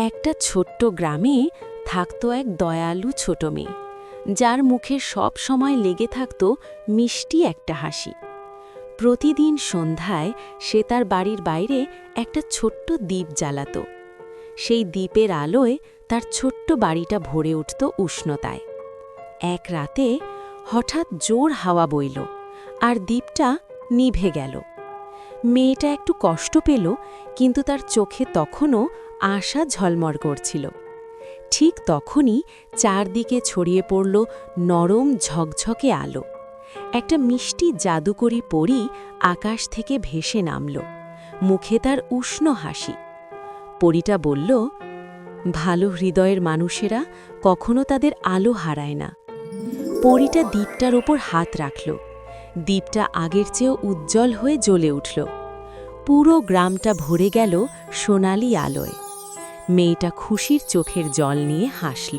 একটা ছোট্ট গ্রামে থাকত এক দয়ালু ছোট মেয়ে, যার মুখে সব সময় লেগে থাকত মিষ্টি একটা হাসি। প্রতিদিন সন্ধ্যায় সে তার বাড়ির বাইরে একটা ছোট্ট দ্বীপ জ্বালাত। সেই দ্বীপের আলোয় তার ছোট্ট বাড়িটা ভরে উঠত উষ্ণতায়। এক রাতে হঠাৎ জোর হাওয়া বইল, আর দ্বীপটা নিভে গেল। মেয়েটা একটু কষ্ট পেল, কিন্তু তার চোখে তখনও আশা ঝলমল করছিল। ঠিক তখনই চারদিকে ছড়িয়ে পড়ল নরম ঝকঝকে আলো। একটা মিষ্টি জাদুকরি পরী আকাশ থেকে ভেসে নামল, মুখে তার উষ্ণ হাসি। পরীটা বলল, ভালো হৃদয়ের মানুষেরা কখনো তাদের আলো হারায় না। পরীটা দ্বীপটার ওপর হাত রাখল। দ্বীপটা আগের চেয়েও উজ্জ্বল হয়ে জ্বলে উঠল। পুরো গ্রামটা ভরে গেল সোনালি আলোয়। মেয়েটা খুশির চোখের জল নিয়ে হাসল।